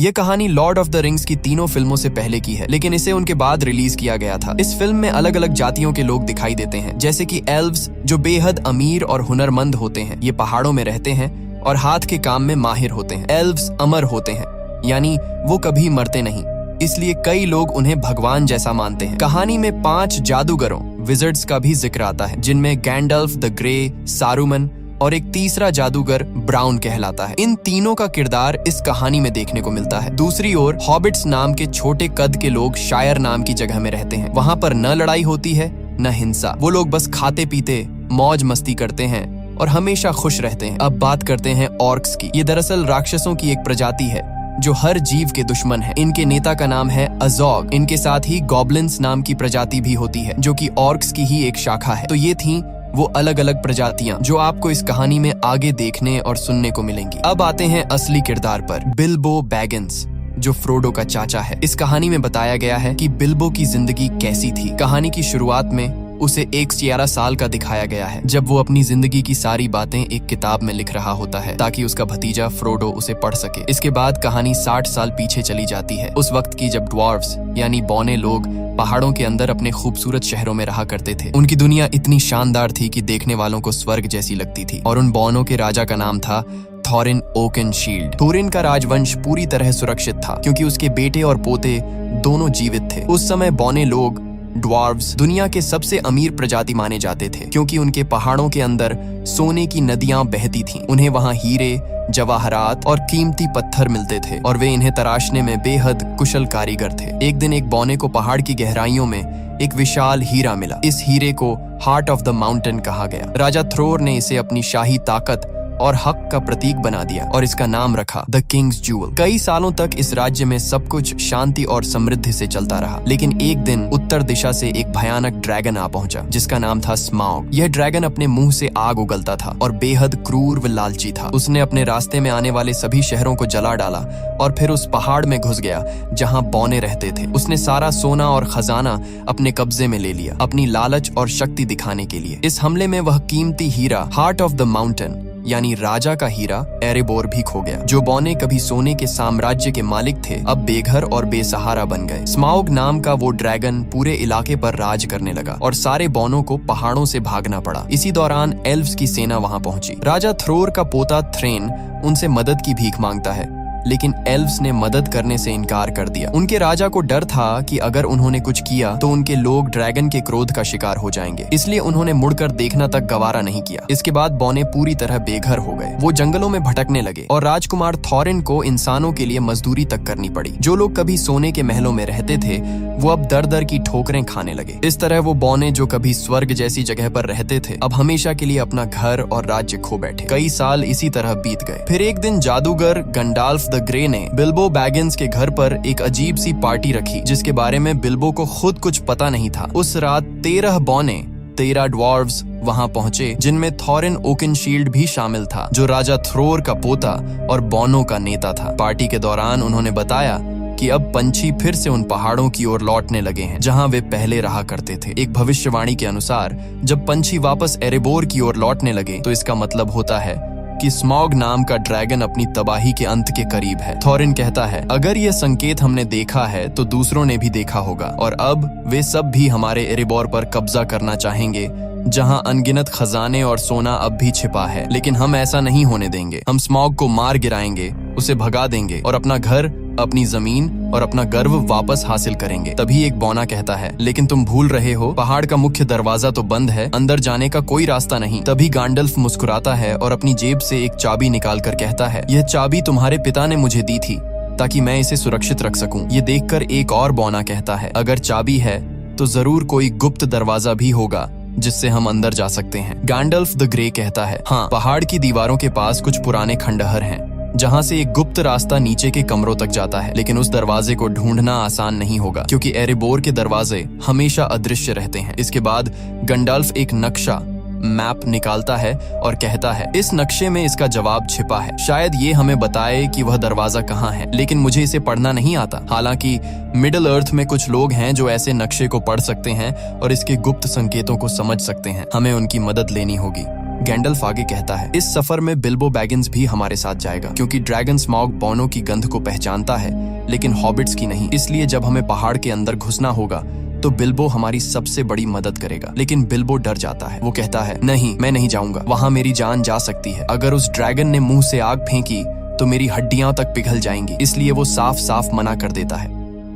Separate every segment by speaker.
Speaker 1: ये कहानी Lord of the rings की तीनों फिल्मों से पहले की है, लेकिन इसे उनके बाद रिलीज किया गया था। इस फिल्म में अलग अलग जातियों के लोग दिखाई देते हैं, जैसे कि एल्व्स जो बेहद अमीर और हुनरमंद होते हैं। ये पहाड़ों में रहते हैं और हाथ के काम में माहिर होते हैं। एल्व्स अमर होते हैं, यानी वो कभी मरते नहीं, इसलिए कई लोग उन्हें भगवान जैसा मानते हैं। कहानी में 5 जादूगरों विजर्ड्स का भी जिक्र आता है, जिनमें गैंडल्फ द ग्रे, सारूमन और एक तीसरा जादूगर ब्राउन कहलाता है। इन तीनों का किरदार इस कहानी में देखने को मिलता है। दूसरी ओर हॉबिट्स नाम के छोटे कद के लोग शायर नाम की जगह में रहते हैं। वहाँ पर न लड़ाई होती है न हिंसा। वो लोग बस खाते पीते मौज मस्ती करते हैं और हमेशा खुश रहते हैं। अब बात करते हैं ऑर्क्स की। ये दरअसल राक्षसों की एक प्रजाति है जो हर जीव के दुश्मन है। इनके नेता का नाम है अजोग। इनके साथ ही गॉब्लिन्स नाम की प्रजाति भी होती है, जो कि ऑर्क्स की ही एक शाखा है। तो ये थी वो अलग अलग प्रजातियां जो आपको इस कहानी में आगे देखने और सुनने को मिलेंगी। अब आते हैं असली किरदार पर, बिल्बो बैगिंस, जो फ्रोडो का चाचा है। इस कहानी में बताया गया है कि बिल्बो की जिंदगी कैसी थी। कहानी की शुरुआत में उसे 11 साल का दिखाया गया है, जब वो अपनी जिंदगी की सारी बातें एक किताब में लिख रहा होता है ताकि उसका भतीजा फ्रोडो उसे पढ़ सके। इसके बाद कहानी 60 साल पीछे चली जाती है, उस वक्त की जब ड्वार्फ्स यानी बौने लोग पहाड़ों के अंदर अपने खूबसूरत शहरों में रहा करते थे। उनकी दुनिया इतनी शानदार थी कि देखने वालों को स्वर्ग जैसी लगती थी। और उन बौनों के राजा का नाम था थॉरिन ओकेनशील्ड। थोरिन का राजवंश पूरी तरह सुरक्षित था क्योंकि उसके बेटे और पोते दोनों जीवित थे। उस समय बौने लोग ड्वार्व्स दुनिया के सबसे अमीर प्रजाति माने जाते थे, क्योंकि उनके पहाड़ों के अंदर सोने की नदियां बहती थीं। उन्हें वहां हीरे, जवाहरात और कीमती पत्थर मिलते थे और वे इन्हें तराशने में बेहद कुशल कारीगर थे। एक दिन एक बौने को पहाड़ की गहराइयों में एक विशाल हीरा मिला। इस हीरे को हार्ट ऑफ द माउंटेन कहा गया। राजा थ्रोर ने इसे अपनी शाही ताकत और हक का प्रतीक बना दिया और इसका नाम रखा द किंग्स जूवल। कई सालों तक इस राज्य में सब कुछ शांति और समृद्धि से चलता रहा, लेकिन एक दिन उत्तर दिशा से एक भयानक ड्रैगन आ पहुंचा, जिसका नाम था स्माउग। यह ड्रैगन अपने मुंह से आग उगलता था और बेहद क्रूर व लालची था। उसने अपने रास्ते में आने वाले सभी शहरों को जला डाला और फिर उस पहाड़ में घुस गया जहाँ बौने रहते थे। उसने सारा सोना और खजाना अपने कब्जे में ले लिया, अपनी लालच और शक्ति दिखाने के लिए। इस हमले में वह कीमती हीरा हार्ट ऑफ द माउंटेन यानी राजा का हीरा एरेबोर भी खो गया। जो बौने कभी सोने के साम्राज्य के मालिक थे, अब बेघर और बेसहारा बन गए। स्माउग नाम का वो ड्रैगन पूरे इलाके पर राज करने लगा और सारे बौनों को पहाड़ों से भागना पड़ा। इसी दौरान एल्व्स की सेना वहां पहुंची। राजा थ्रोर का पोता थ्रेन उनसे मदद की भीख मांगता है, लेकिन एल्व्स ने मदद करने से इनकार कर दिया। उनके राजा को डर था कि अगर उन्होंने कुछ किया तो उनके लोग ड्रैगन के क्रोध का शिकार हो जाएंगे, इसलिए उन्होंने मुड़कर देखना तक गवारा नहीं किया। इसके बाद बौने पूरी तरह बेघर हो गए। वो जंगलों में भटकने लगे और राजकुमार थॉरिन को इंसानों के लिए मजदूरी तक करनी पड़ी। जो लोग कभी सोने के महलों में रहते थे, वो अब दर दर की ठोकरें खाने लगे। इस तरह वो बौने जो कभी स्वर्ग जैसी जगह पर रहते थे, अब हमेशा के लिए अपना घर और राज्य खो बैठे। कई साल इसी तरह बीत गए। फिर एक दिन जादूगर गंडाल्फ द ग्रे ने बिल्बो बैगिंस के घर पर एक अजीब सी पार्टी रखी, जिसके बारे में बिल्बो को खुद कुछ पता नहीं था। उस रात 13 बौने, 13 ड्वार्व्स वहां पहुंचे, जिनमें थॉरिन ओकेनशील्ड भी शामिल था, जो राजा थ्रोर का पोता और बौनों का नेता था। पार्टी के दौरान उन्होंने बताया कि अब पंछी फिर से उन पहाड़ों की ओर लौटने लगे हैं जहां वे पहले रहा करते थे। एक भविष्यवाणी के अनुसार जब पंछी वापस एरेबोर की ओर लौटने लगे तो इसका मतलब होता है कि स्माउग नाम का ड्रैगन अपनी तबाही के अंत के करीब है। थॉरिन कहता है, अगर ये संकेत हमने देखा है तो दूसरों ने भी देखा होगा और अब वे सब भी हमारे एरेबोर पर कब्जा करना चाहेंगे, जहां अनगिनत खजाने और सोना अब भी छिपा है। लेकिन हम ऐसा नहीं होने देंगे। हम स्माउग को मार गिराएंगे, उसे भगा देंगे और अपना घर, अपनी जमीन और अपना गर्व वापस हासिल करेंगे। तभी एक बौना कहता है, लेकिन तुम भूल रहे हो, पहाड़ का मुख्य दरवाजा तो बंद है, अंदर जाने का कोई रास्ता नहीं। तभी गैंडल्फ मुस्कुराता है और अपनी जेब से एक चाबी निकाल कर कहता है, यह चाबी तुम्हारे पिता ने मुझे दी थी ताकि मैं इसे सुरक्षित रख सकूं। ये देखकर एक और बौना कहता है, अगर चाबी है तो जरूर कोई गुप्त दरवाजा भी होगा जिससे हम अंदर जा सकते हैं। गैंडल्फ द ग्रे कहता है, हाँ, पहाड़ की दीवारों के पास कुछ पुराने खंडहर हैं जहां से एक गुप्त रास्ता नीचे के कमरों तक जाता है, लेकिन उस दरवाजे को ढूंढना आसान नहीं होगा क्योंकि एरेबोर के दरवाजे हमेशा अदृश्य रहते हैं। इसके बाद गंडाल्फ एक नक्शा मैप निकालता है और कहता है, इस नक्शे में इसका जवाब छिपा है। शायद ये हमें बताए कि वह दरवाजा कहाँ है, लेकिन मुझे इसे पढ़ना नहीं आता। हालांकि मिडिल अर्थ में कुछ लोग हैं जो ऐसे नक्शे को पढ़ सकते हैं और इसके गुप्त संकेतों को समझ सकते हैं। हमें उनकी मदद लेनी होगी। गैंडल्फ आगे कहता है, इस सफर में बिल्बो बैगिंस भी हमारे साथ जाएगा, क्योंकि ड्रैगन स्मॉग बौनों की गंध को पहचानता है लेकिन हॉबिट्स की नहीं। इसलिए जब हमें पहाड़ के अंदर घुसना होगा तो बिल्बो हमारी सबसे बड़ी मदद करेगा। लेकिन बिल्बो डर जाता है। वो कहता है, नहीं, मैं नहीं जाऊंगा, वहां मेरी जान जा सकती है। अगर उस ड्रैगन ने मुंह से आग फेंकी तो मेरी हड्डियां तक पिघल जाएंगी। इसलिए वो साफ साफ मना कर देता है।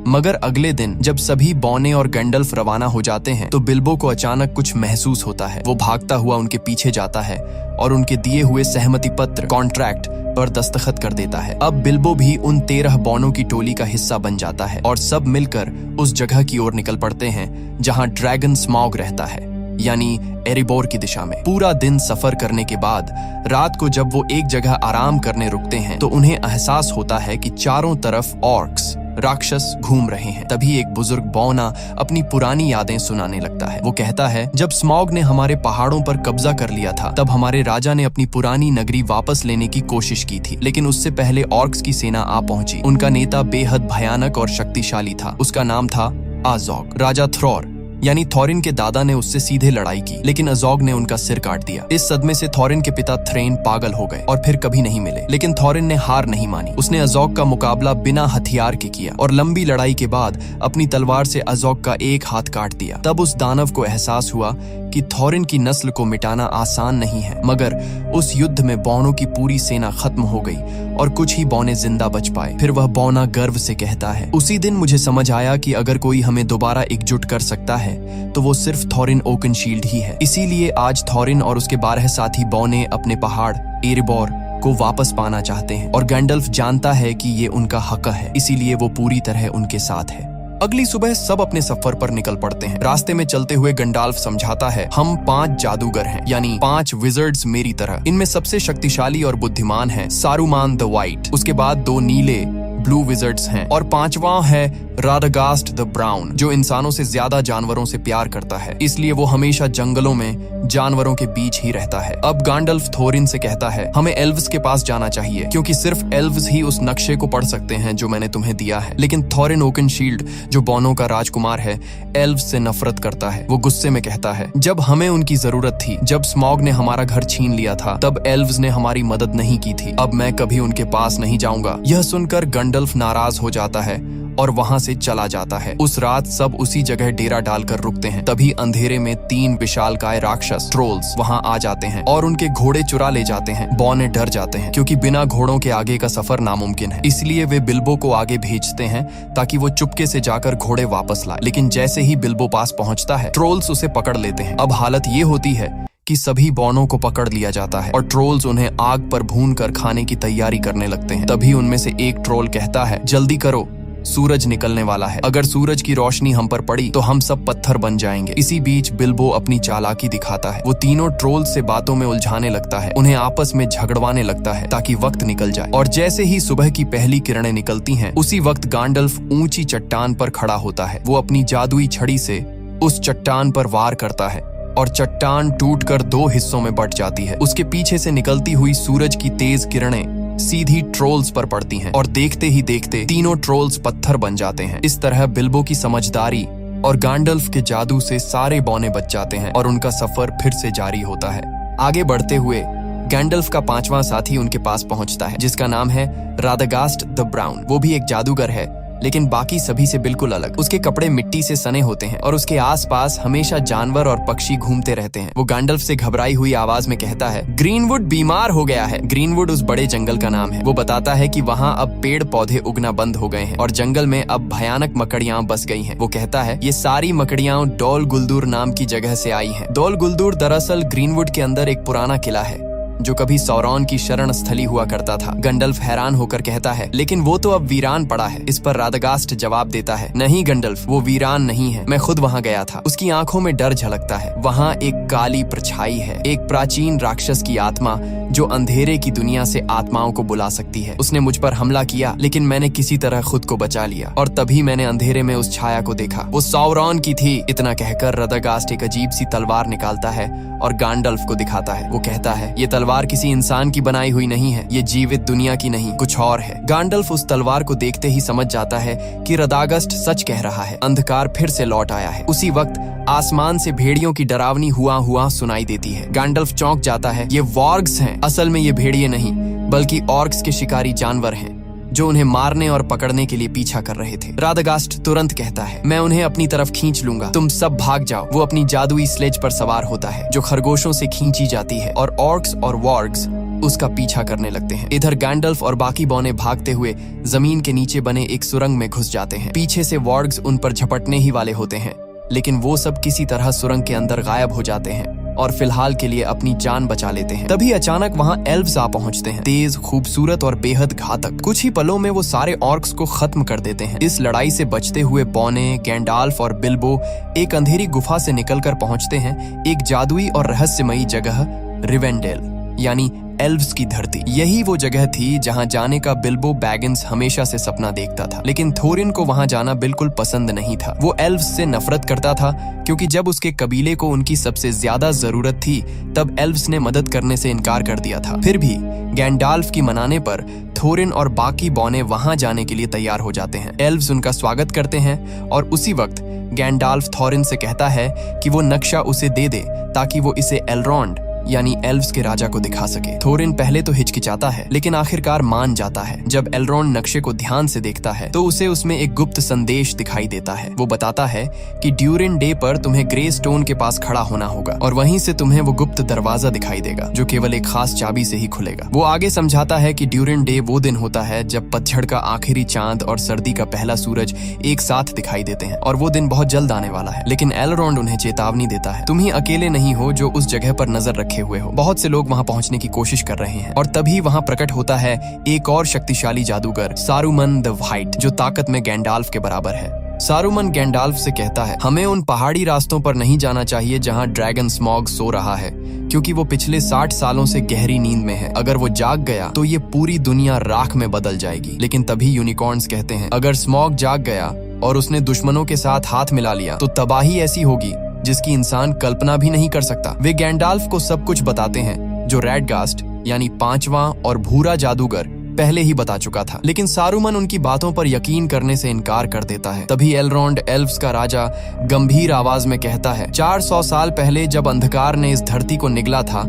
Speaker 1: मगर अगले दिन जब सभी बौने और गैंडल्फ रवाना हो जाते हैं तो बिल्बो को अचानक कुछ महसूस होता है। वो भागता हुआ उनके पीछे जाता है और उनके दिए हुए सहमति पत्र कॉन्ट्रैक्ट पर दस्तखत कर देता है। अब बिल्बो भी उन 13 बौनों की टोली का हिस्सा बन जाता है और सब मिलकर उस जगह की ओर निकल पड़ते हैं जहां ड्रैगन स्मॉग रहता है, यानी एरिबोर की दिशा में। पूरा दिन सफर करने के बाद रात को जब वो एक जगह आराम करने रुकते हैं तो उन्हें एहसास होता है कि चारों तरफ ऑर्क्स राक्षस घूम रहे हैं। तभी एक बुजुर्ग बौना अपनी पुरानी यादें सुनाने लगता है। वो कहता है, जब स्मॉग ने हमारे पहाड़ों पर कब्जा कर लिया था तब हमारे राजा ने अपनी पुरानी नगरी वापस लेने की कोशिश की थी, लेकिन उससे पहले ऑर्क्स की सेना आ पहुंची। उनका नेता बेहद भयानक और शक्तिशाली था। उसका नाम था आजोग। राजा थ्रॉर यानी थॉरिन के दादा ने उससे सीधे लड़ाई की, लेकिन अजोग ने उनका सिर काट दिया। इस सदमे से थॉरिन के पिता थ्रेन पागल हो गए और फिर कभी नहीं मिले। लेकिन थॉरिन ने हार नहीं मानी। उसने अजोग का मुकाबला बिना हथियार के किया और लंबी लड़ाई के बाद अपनी तलवार से अजोग का एक हाथ काट दिया। तब उस दानव को एहसास हुआ कि थॉरिन की नस्ल को मिटाना आसान नहीं है। मगर उस युद्ध में बौनों की पूरी सेना खत्म हो गई और कुछ ही बौने जिंदा बच पाए। फिर वह बौना गर्व से कहता है, उसी दिन मुझे समझ आया कि अगर कोई हमें दोबारा एकजुट कर सकता है तो वो सिर्फ थॉरिन ओकनशील्ड ही है। इसीलिए आज थॉरिन और उसके 12 साथी बौने अपने पहाड़ एरिबोर को वापस पाना चाहते हैं और गैंडल्फ जानता है कि ये उनका हक है, इसीलिए वो पूरी तरह उनके साथ है। अगली सुबह सब अपने सफर पर निकल पड़ते हैं। रास्ते में चलते हुए गंडाल्फ समझाता है, हम 5 जादूगर हैं, यानी 5 विजर्ड्स मेरी तरह। इनमें सबसे शक्तिशाली और बुद्धिमान है सारूमान द वाइट, उसके बाद 2 नीले ब्लू विजर्ड्स हैं और 5वां है राडागास्ट द ब्राउन, जो इंसानों से ज्यादा जानवरों से प्यार करता है, इसलिए वो हमेशा जंगलों में जानवरों के बीच ही रहता है। अब गैंडल्फ थोरिन से कहता है, हमें एल्व्स के पास जाना चाहिए, क्योंकि सिर्फ एल्व्स ही उस नक्शे को पढ़ सकते हैं जो मैंने तुम्हें दिया है। लेकिन थोरिन ओकनशील्ड, जो बौनों का राजकुमार है, एल्व्स से नफरत करता है। वो गुस्से में कहता है, जब हमें उनकी जरूरत थी, जब स्मॉग ने हमारा घर छीन लिया था, तब एल्व्स ने हमारी मदद नहीं की थी। अब मैं कभी उनके पास नहीं जाऊंगा। यह सुनकर गैंडल्फ नाराज हो जाता है और वहां से चला जाता है। उस रात सब उसी जगह डेरा डालकर रुकते हैं। तभी अंधेरे में 3 विशालकाय राक्षस ट्रोल्स वहां आ जाते हैं और उनके घोड़े चुरा ले जाते हैं। बौने डर जाते हैं क्योंकि बिना घोड़ों के आगे का सफर नामुमकिन है। इसलिए वे बिल्बो को आगे भेजते हैं ताकि वो चुपके से जाकर घोड़े वापस लाए। लेकिन जैसे ही बिल्बो पास पहुंचता है, ट्रोल्स उसे पकड़ लेते हैं। अब हालत ये होती है कि सभी बौनों को पकड़ लिया जाता है और ट्रोल्स उन्हें आग पर भून कर खाने की तैयारी करने लगते हैं। तभी उनमें से एक ट्रोल कहता है, जल्दी करो, सूरज निकलने वाला है। अगर सूरज की रोशनी हम पर पड़ी तो हम सब पत्थर बन जाएंगे। इसी बीच बिल्बो अपनी चालाकी दिखाता है। वो तीनों ट्रोल्स से बातों में उलझाने लगता है, उन्हें आपस में झगड़वाने लगता है ताकि वक्त निकल जाए। और जैसे ही सुबह की पहली किरणें निकलती हैं, उसी वक्त गैंडल्फ ऊंची चट्टान पर खड़ा होता है। वो अपनी जादुई छड़ी से उस चट्टान पर वार करता है और चट्टान टूटकर 2 हिस्सों में बंट जाती है। उसके पीछे से निकलती हुई सूरज की तेज किरणें सीधी ट्रोल्स पर पड़ती हैं और देखते ही देखते तीनों ट्रोल्स पत्थर बन जाते हैं। इस तरह बिल्बो की समझदारी और गैंडल्फ के जादू से सारे बौने बच जाते हैं और उनका सफर फिर से जारी होता है। आगे बढ़ते हुए गैंडल्फ का 5वां साथी उनके पास पहुंचता है, जिसका नाम है राडागास्ट द ब्राउन। वो भी एक जादूगर है, लेकिन बाकी सभी से बिल्कुल अलग। उसके कपड़े मिट्टी से सने होते हैं और उसके आसपास हमेशा जानवर और पक्षी घूमते रहते हैं। वो गैंडल्फ से घबराई हुई आवाज में कहता है, ग्रीनवुड बीमार हो गया है। ग्रीनवुड उस बड़े जंगल का नाम है। वो बताता है कि वहाँ अब पेड़ पौधे उगना बंद हो गए हैं और जंगल में अब भयानक मकड़ियां बस गई हैं। वो कहता है, ये सारी मकड़ियां डोल गुलदूर नाम की जगह से आई हैं। डोल गुलदूर दरअसल ग्रीनवुड के अंदर एक पुराना किला है जो कभी सौरॉन की शरण स्थली हुआ करता था। गैंडल्फ हैरान होकर कहता है, लेकिन वो तो अब वीरान पड़ा है। इस पर राडागास्ट जवाब देता है, नहीं गैंडल्फ, वो वीरान नहीं है, मैं खुद वहाँ गया था। उसकी आंखों में डर झलकता है। वहाँ एक काली परछाई है, एक प्राचीन राक्षस की आत्मा जो अंधेरे की दुनिया से आत्माओं को बुला सकती है। उसने मुझ पर हमला किया, लेकिन मैंने किसी तरह खुद को बचा लिया और तभी मैंने अंधेरे में उस छाया को देखा। वो सौरॉन की थी। इतना कहकर राडागास्ट एक अजीब सी तलवार निकालता है और गैंडल्फ को दिखाता है। वो कहता है, ये तलवार तलवार किसी इंसान की बनाई हुई नहीं है, ये जीवित दुनिया की नहीं, कुछ और है। गांडल्फ उस तलवार को देखते ही समझ जाता है कि रदागस्ट सच कह रहा है। अंधकार फिर से लौट आया है। उसी वक्त आसमान से भेड़ियों की डरावनी हुआ सुनाई देती है। गांडल्फ चौंक जाता है। ये वॉर्ग्स हैं। असल में ये भेड़िए नहीं, बल्कि ऑर्क्स के शिकारी जानवर हैं जो उन्हें मारने और पकड़ने के लिए पीछा कर रहे थे। रादागास्ट तुरंत कहता है, मैं उन्हें अपनी तरफ खींच लूंगा, तुम सब भाग जाओ। वो अपनी जादुई स्लेज पर सवार होता है जो खरगोशों से खींची जाती है और ऑर्क्स और वॉर्ग्स उसका पीछा करने लगते हैं। इधर गैंडल्फ और बाकी बौने भागते हुए जमीन के नीचे बने एक सुरंग में घुस जाते हैं। पीछे से वॉर्ग्स उन पर झपटने ही वाले होते हैं, लेकिन वो सब किसी तरह सुरंग के अंदर गायब हो जाते हैं और फिलहाल के लिए अपनी जान बचा लेते हैं। तभी अचानक वहाँ एल्व्स आ पहुँचते हैं, तेज, खूबसूरत और बेहद घातक। कुछ ही पलों में वो सारे ऑर्क्स को खत्म कर देते हैं। इस लड़ाई से बचते हुए बौने, गैंडाल्फ और बिल्बो एक अंधेरी गुफा से निकलकर पहुँचते हैं एक जादुई और रहस्यमयी जगह, रिवेंडेल यानी एल्व्स की धरती। यही वो जगह थी जहां जाने का बिल्बो बैगिंस हमेशा से सपना देखता था, लेकिन थोरिन को वहां जाना बिल्कुल पसंद नहीं था। वो एल्व्स से नफरत करता था क्योंकि जब उसके कबीले को उनकी सबसे ज्यादा जरूरत थी तब एल्व्स ने मदद करने से इनकार कर दिया था। फिर भी गैंडाल्फ की मनाने पर थोरिन और बाकी बौने वहां जाने के लिए तैयार हो जाते हैं। एल्व्स उनका स्वागत करते हैं और उसी वक्त गैंडाल्फ थोरिन से कहता है कि वो नक्शा उसे दे दे ताकि वो इसे एलरॉन्ड यानी एल्व्स के राजा को दिखा सके। थोरिन पहले तो हिचकिचाता है, लेकिन आखिरकार मान जाता है। जब एलरॉन्ड नक्शे को ध्यान से देखता है तो उसे उसमें एक गुप्त संदेश दिखाई देता है। वो बताता है कि ड्यूरिन डे पर तुम्हें ग्रे स्टोन के पास खड़ा होना होगा और वहीं से तुम्हें वो गुप्त दरवाजा दिखाई देगा जो केवल एक खास चाबी से ही खुलेगा। वो आगे समझाता है कि ड्यूरिन डे वो दिन होता है जब पतझड़ का आखिरी चांद और सर्दी का पहला सूरज एक साथ दिखाई देते हैं और वो दिन बहुत जल्द आने वाला है। लेकिन एलरॉन्ड उन्हें चेतावनी देता है, तुम ही अकेले नहीं हो जो उस जगह पर नजर रखे हुए हो, बहुत से लोग वहां पहुंचने की कोशिश कर रहे हैं। और तभी वहां प्रकट होता है एक और शक्तिशाली जादूगर, सारूमन द व्हाइट, जो ताकत में गैंडाल्फ के बराबर है। सारूमन गैंडाल्फ से कहता है, हमें उन पहाड़ी रास्तों पर नहीं जाना चाहिए जहां ड्रैगन स्मॉग सो रहा है, क्योंकि वो पिछले 60 सालों से गहरी नींद में है। अगर वो जाग गया तो ये पूरी दुनिया राख में बदल जाएगी। लेकिन तभी यूनिकॉर्न्स कहते हैं, अगर स्मॉग जाग गया और उसने दुश्मनों के साथ हाथ मिला लिया तो तबाही ऐसी होगी जिसकी इंसान कल्पना भी नहीं कर सकता। वे गैंडाल्फ को सब कुछ बताते हैं जो रैडगास्ट यानी 5वां और भूरा जादूगर पहले ही बता चुका था, लेकिन सारूमन उनकी बातों पर यकीन करने से इनकार कर देता है। तभी एलरॉन्ड एल्व्स का राजा गंभीर आवाज में कहता है, 400 साल पहले जब अंधकार ने इस धरती को निगला था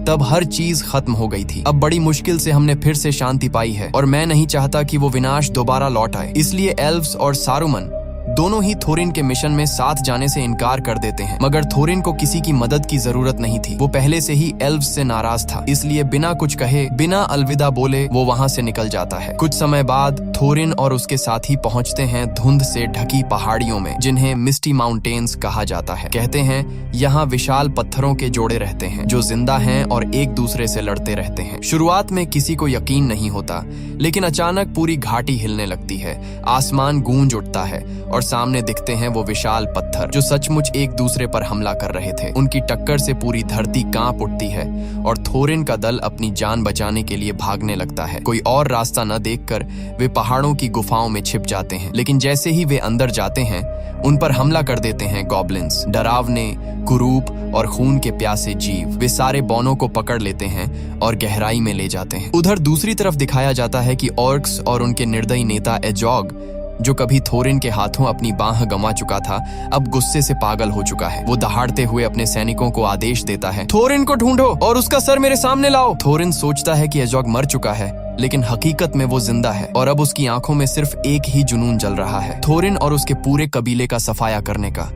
Speaker 1: तब हर चीज खत्म हो गई थी। अब बड़ी मुश्किल से हमने फिर से शांति पाई है और मैं नहीं चाहता कि वो विनाश दोबारा लौट आए। इसलिए एल्व्स और सारूमन दोनों ही थोरिन के मिशन में साथ जाने से इनकार कर देते हैं। मगर थोरिन को किसी की मदद की जरूरत नहीं थी। वो पहले से ही एल्व्स से नाराज था, इसलिए बिना कुछ कहे, बिना अलविदा बोले वो वहां से निकल जाता है। कुछ समय बाद थोरिन और उसके साथी पहुंचते हैं धुंध से ढकी पहाड़ियों में, जिन्हें मिस्टी माउंटेन्स कहा जाता है। कहते हैं यहाँ विशाल पत्थरों के जोड़े रहते हैं जो जिंदा हैं और एक दूसरे से लड़ते रहते हैं। शुरुआत में किसी को यकीन नहीं होता, लेकिन अचानक पूरी घाटी हिलने लगती है, आसमान गूंज उठता है और सामने दिखते हैं वो विशाल पत्थर जो सचमुच एक दूसरे पर हमला कर रहे थे। उनकी टक्कर से पूरी धरती कांप उठती है और थोरिन का दल अपनी जान बचाने के लिए भागने लगता है। कोई और रास्ता न देखकर वे पहाड़ों की गुफाओं में छिप जाते हैं, लेकिन जैसे ही वे अंदर जाते हैं उन पर हमला कर देते हैं गॉब्लिन्स, डरावने, कुरूप और खून के प्यासे जीव। वे सारे बौनों को पकड़ लेते हैं और गहराई में ले जाते हैं। उधर दूसरी तरफ दिखाया जाता है कि ऑर्क्स और उनके निर्दयी नेता एजॉग, जो कभी थोरिन के हाथों अपनी बाह गंवा चुका था, अब गुस्से से पागल हो चुका है। वो दहाड़ते हुए अपने सैनिकों को आदेश देता है, थोरिन को ढूंढो और उसका सर मेरे सामने लाओ। थोरिन सोचता है कि एजॉग मर चुका है, लेकिन हकीकत में वो जिंदा है और अब उसकी आंखों में सिर्फ एक ही जुनून जल रहा है, थोरिन और उसके पूरे कबीले का सफाया करने का।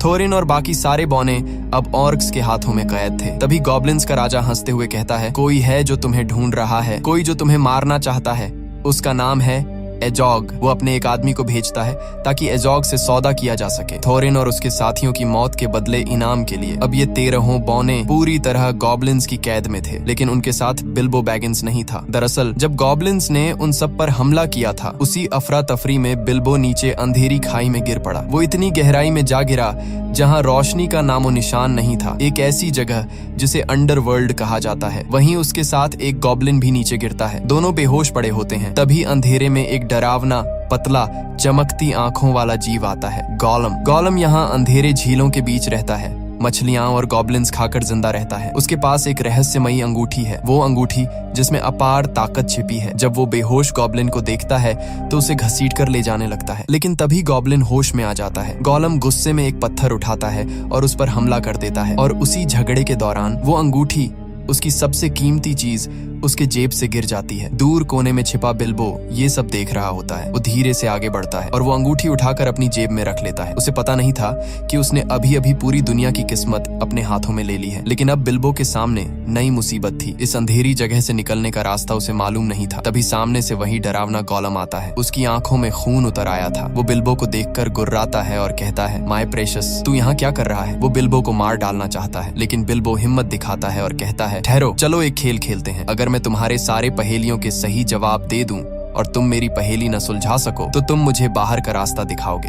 Speaker 1: थोरिन और बाकी सारे बौने अब ऑर्क्स के हाथों में कैद थे। तभी गॉब्लिन्स का राजा हंसते हुए कहता है, कोई है जो तुम्हें ढूंढ रहा है, कोई जो तुम्हें मारना चाहता है, उसका नाम है एजॉग। वो अपने एक आदमी को भेजता है ताकि एजॉग से सौदा किया जा सके, थोरिन और उसके साथियों की मौत के बदले इनाम के लिए। अब ये 13 बौने पूरी तरह गॉब्लिन्स की कैद में थे, लेकिन उनके साथ बिल्बो बैगिंस नहीं था। दरअसल जब गॉब्लिन्स ने उन सब पर हमला किया था, उसी अफरा तफरी में बिल्बो नीचे अंधेरी खाई में गिर पड़ा। वो इतनी गहराई में जा गिरा जहां रोशनी का नामो निशान नहीं था, एक ऐसी जगह जिसे अंडरवर्ल्ड कहा जाता है। वहीं उसके साथ एक गॉब्लिन भी नीचे गिरता है। दोनों बेहोश पड़े होते हैं। तभी अंधेरे में एक डरावना, पतला, चमकती आंखों वाला जीव आता है, गॉलम। गॉलम यहाँ अंधेरे झीलों के बीच रहता है मछलियां और गॉब्लिन्स खाकर जिंदा रहता है। उसके पास एक रहस्यमयी अंगूठी है, वो अंगूठी जिसमें अपार ताकत छिपी है। जब वो बेहोश गॉब्लिन को देखता है तो उसे घसीटकर ले जाने लगता है, लेकिन तभी गॉब्लिन होश में आ जाता है। गोलम गुस्से में एक पत्थर उठाता है और उस पर हमला कर देता है, और उसी झगड़े के दौरान वो अंगूठी, उसकी सबसे कीमती चीज, उसके जेब से गिर जाती है। दूर कोने में छिपा बिल्बो ये सब देख रहा होता है। वो धीरे से आगे बढ़ता है और वो अंगूठी उठाकर अपनी जेब में रख लेता है। उसे पता नहीं था कि उसने अभी अभी पूरी दुनिया की किस्मत अपने हाथों में ले ली है, लेकिन अब बिल्बो के सामने नई मुसीबत थी। इस अंधेरी जगह से निकलने का रास्ता उसे मालूम नहीं था। तभी सामने से वही डरावना गोलम आता है। उसकी आंखों में खून उतर आया था। वो बिल्बो को देखकर गुर्राता है और कहता है, माय प्रेशस, तू यहाँ क्या कर रहा है? वो बिल्बो को मार डालना चाहता है, लेकिन बिल्बो हिम्मत दिखाता है और कहता है, ठहरो, चलो एक खेल खेलते हैं। अगर मैं तुम्हारे सारे पहेलियों के सही जवाब दे दूं और तुम मेरी पहेली न सुलझा सको तो तुम मुझे बाहर का रास्ता दिखाओगे।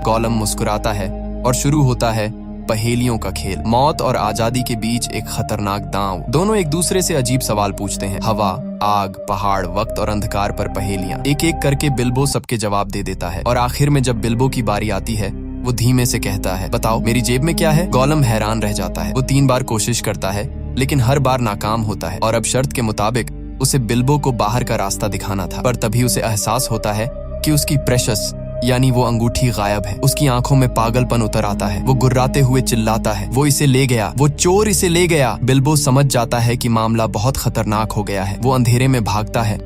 Speaker 1: गोलम मुस्कुराता है और शुरू होता है पहेलियों का खेल। मौत और आजादी के बीच एक खतरनाक दांव। दोनों एक दूसरे से अजीब सवाल पूछते हैं। हवा, आग, पहाड़, वक्त और अंधकार पर पहेलियां। एक एक करके बिल्बो सबके जवाब दे देता है, और आखिर में जब बिल्बो की बारी आती है वो धीमे से कहता है, बताओ मेरी जेब में क्या है? गोलम हैरान रह जाता है। वो 3 बार कोशिश करता है, लेकिन हर बार नाकाम होता है, और अब शर्त के मुताबिक उसे बिल्बो को बाहर का रास्ता दिखाना था। पर तभी उसे एहसास होता है कि उसकी प्रेशस यानी वो अंगूठी गायब है। उसकी आंखों में पागलपन उतर आता है। वो गुर्राते हुए चिल्लाता है, वो इसे ले गया, वो चोर इसे ले गया। बिल्बो समझ जाता है कि मामला बहुत खतरनाक हो गया है। वो अंधेरे में भागता है,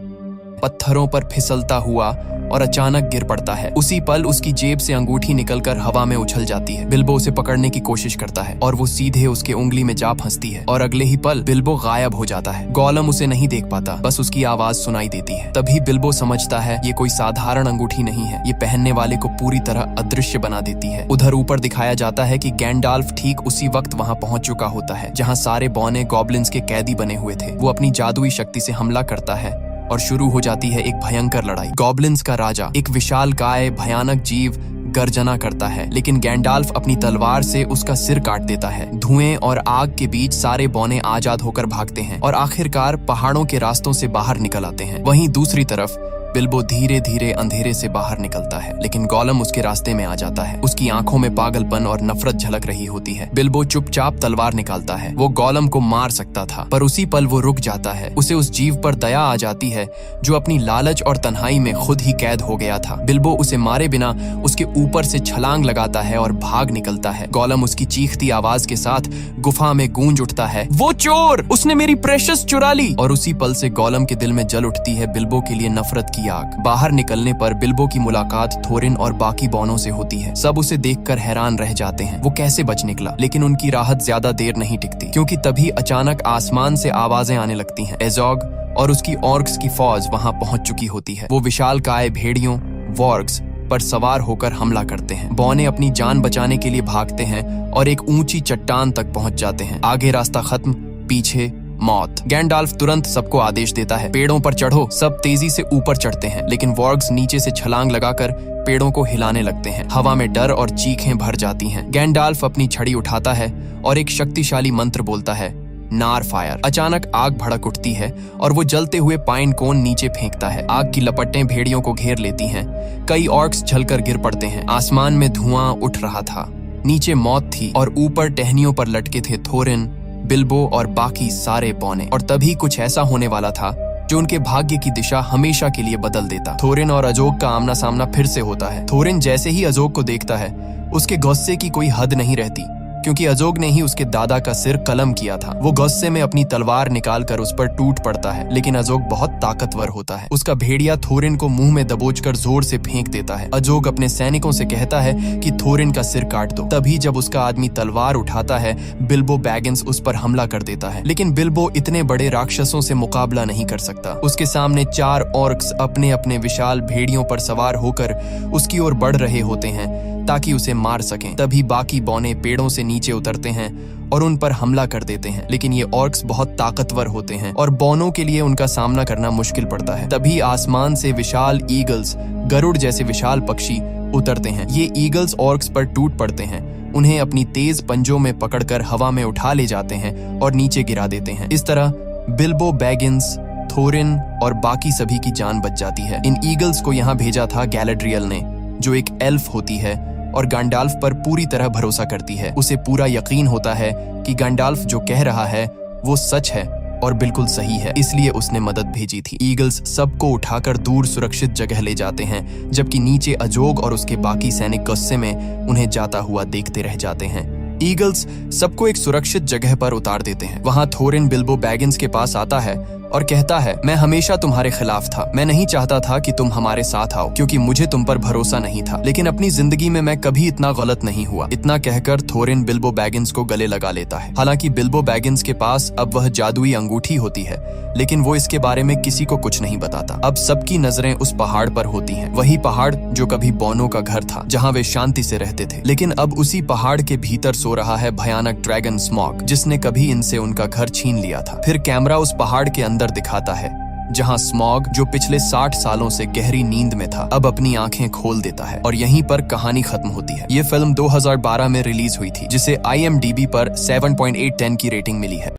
Speaker 1: पत्थरों पर फिसलता हुआ, और अचानक गिर पड़ता है। उसी पल उसकी जेब से अंगूठी निकलकर हवा में उछल जाती है। बिल्बो उसे पकड़ने की कोशिश करता है और वो सीधे उसके उंगली में जा फंसती है, और अगले ही पल बिल्बो गायब हो जाता है। गोलम उसे नहीं देख पाता, बस उसकी आवाज सुनाई देती है। तभी बिल्बो समझता है ये कोई साधारण अंगूठी नहीं है, ये पहनने वाले को पूरी तरह अदृश्य बना देती है। उधर ऊपर दिखाया जाता है कि गैंडाल्फ ठीक उसी वक्त वहां पहुंच चुका होता है जहां सारे बौने गॉब्लिन्स के कैदी बने हुए थे। वो अपनी जादुई शक्ति से हमला करता है और शुरू हो जाती है एक भयंकर लड़ाई। गॉब्लिन्स का राजा, एक विशालकाय भयानक जीव, गर्जना करता है, लेकिन गैंडाल्फ अपनी तलवार से उसका सिर काट देता है। धुएं और आग के बीच सारे बौने आजाद होकर भागते हैं और आखिरकार पहाड़ों के रास्तों से बाहर निकल आते हैं। वहीं दूसरी तरफ बिल्बो धीरे धीरे अंधेरे से बाहर निकलता है, लेकिन गोलम उसके रास्ते में आ जाता है। उसकी आंखों में पागलपन और नफरत झलक रही होती है। बिल्बो चुपचाप तलवार निकालता है। वो गोलम को मार सकता था, पर उसी पल वो रुक जाता है। उसे उस जीव पर दया आ जाती है जो अपनी लालच और तन्हाई में खुद ही कैद हो गया था। बिल्बो उसे मारे बिना उसके ऊपर से छलांग लगाता है और भाग निकलता है। गोलम उसकी चीखती आवाज के साथ गुफा में गूंज उठता है, वो चोर, उसने मेरी प्रेशस चुरा ली। और उसी पल से गोलम के दिल में जल उठती है बिल्बो के लिए नफरत की आग। बाहर निकलने पर बिल्बो की मुलाकात थोरिन और बाकी बौनों से होती है। सब उसे देखकर हैरान रह जाते हैं, वो कैसे बच निकला। लेकिन उनकी राहत ज्यादा देर नहीं टिकती, क्योंकि तभी अचानक आसमान से आवाजें आने लगती हैं। एजोग और उसकी ऑर्क्स की फौज वहां पहुंच चुकी होती है। वो विशालकाय भेड़ियों, वॉर्ग्स पर सवार होकर हमला करते हैं। बौने अपनी जान बचाने के लिए भागते हैं और एक ऊंची चट्टान तक पहुंच जाते हैं। आगे रास्ता खत्म, पीछे मौत। गैंडाल्फ तुरंत सबको आदेश देता है, पेड़ों पर चढ़ो। सब तेजी से ऊपर चढ़ते हैं, लेकिन वॉर्ग्स नीचे से छलांग लगाकर पेड़ों को हिलाने लगते हैं। हवा में डर और चीखें भर जाती हैं। गैंडाल्फ अपनी छड़ी उठाता है और एक शक्तिशाली मंत्र बोलता है, नार फायर। अचानक आग भड़क उठती है और वो जलते हुए पाइन कोन नीचे फेंकता है। आग की लपटें भेड़ियों को घेर लेती हैं। कई ऑर्क्स जलकर गिर पड़ते हैं। आसमान में धुआं उठ रहा था। नीचे मौत थी और ऊपर टहनियों पर लटके थे थोरिन, बिल्बो और बाकी सारे बौने। और तभी कुछ ऐसा होने वाला था जो उनके भाग्य की दिशा हमेशा के लिए बदल देता। थोरिन और अजोग का आमना सामना फिर से होता है। थोरिन जैसे ही अजोग को देखता है, उसके गुस्से की कोई हद नहीं रहती, क्योंकि अजोग ने ही उसके दादा का सिर कलम किया था। वो गुस्से में अपनी तलवार निकालकर उस पर टूट पड़ता है, लेकिन अजोग बहुत ताकतवर होता है। उसका भेड़िया थोरिन को मुंह में दबोचकर जोर से फेंक देता है। अजोग अपने सैनिकों से कहता है कि थोरिन का सिर काट दो। तभी जब उसका आदमी तलवार उठाता है, बिल्बो बैगिंस उस पर हमला कर देता है, लेकिन बिल्बो इतने बड़े राक्षसों से मुकाबला नहीं कर सकता। उसके सामने 4 ऑर्क्स अपने अपने विशाल भेड़ियों पर सवार होकर उसकी ओर बढ़ रहे होते हैं ताकि उसे मार सकें। तभी बाकी बौने पेड़ों से नीचे उतरते हैं और उन पर हमला कर देते हैं, लेकिन ये ऑर्क्स बहुत ताकतवर होते हैं और बौनों के लिए उनका सामना करना मुश्किल पड़ता है। तभी आसमान से विशाल ईगल्स, गरुड़ जैसे विशाल पक्षी उतरते हैं। ये ईगल्स ऑर्क्स पर टूट पड़ते हैं, उन्हें अपनी तेज पंजों में पकड़कर हवा में उठा ले जाते हैं और नीचे गिरा देते हैं। इस तरह बिल्बो बैगिंस, थोरिन और बाकी सभी की जान बच जाती है। इन ईगल्स को यहाँ भेजा था गैलाड्रियल ने, जो एक एल्फ होती है और गैंडाल्फ पर पूरी तरह भरोसा करती है। उसे पूरा यकीन होता है कि गैंडाल्फ जो कह रहा है वो सच है और बिल्कुल सही है, इसलिए उसने मदद भेजी थी। ईगल्स सबको उठाकर दूर सुरक्षित जगह ले जाते हैं, जबकि नीचे अजोग और उसके बाकी सैनिक गुस्से में उन्हें जाता हुआ देखते रह जाते हैं। ईगल्स सबको एक सुरक्षित जगह पर उतार देते हैं। वहां थोरिन बिल्बो बैगिंस के पास आता है और कहता है, मैं हमेशा तुम्हारे खिलाफ था। मैं नहीं चाहता था कि तुम हमारे साथ आओ क्योंकि मुझे तुम पर भरोसा नहीं था, लेकिन अपनी जिंदगी में मैं कभी इतना गलत नहीं हुआ। इतना कहकर थोरिन बिल्बो बैगिंस को गले लगा लेता है। हालांकि बिल्बो बैगिंस के पास अब वह जादुई अंगूठी होती है, लेकिन वो इसके बारे में किसी को कुछ नहीं बताता। अब सबकी नजरें उस पहाड़ पर होती हैं, वही पहाड़ जो कभी बोनो का घर था, जहाँ वे शांति से रहते थे। लेकिन अब उसी पहाड़ के भीतर सो रहा है भयानक ड्रैगन स्मॉग, जिसने कभी इनसे उनका घर छीन लिया था। फिर कैमरा उस पहाड़ के अंदर दिखाता है, जहां स्मॉग, जो पिछले 60 सालों से गहरी नींद में था, अब अपनी आंखें खोल देता है और यहीं पर कहानी खत्म होती है। ये फिल्म 2012 में रिलीज हुई थी, जिसे IMDb पर 7.8/10 की रेटिंग मिली है।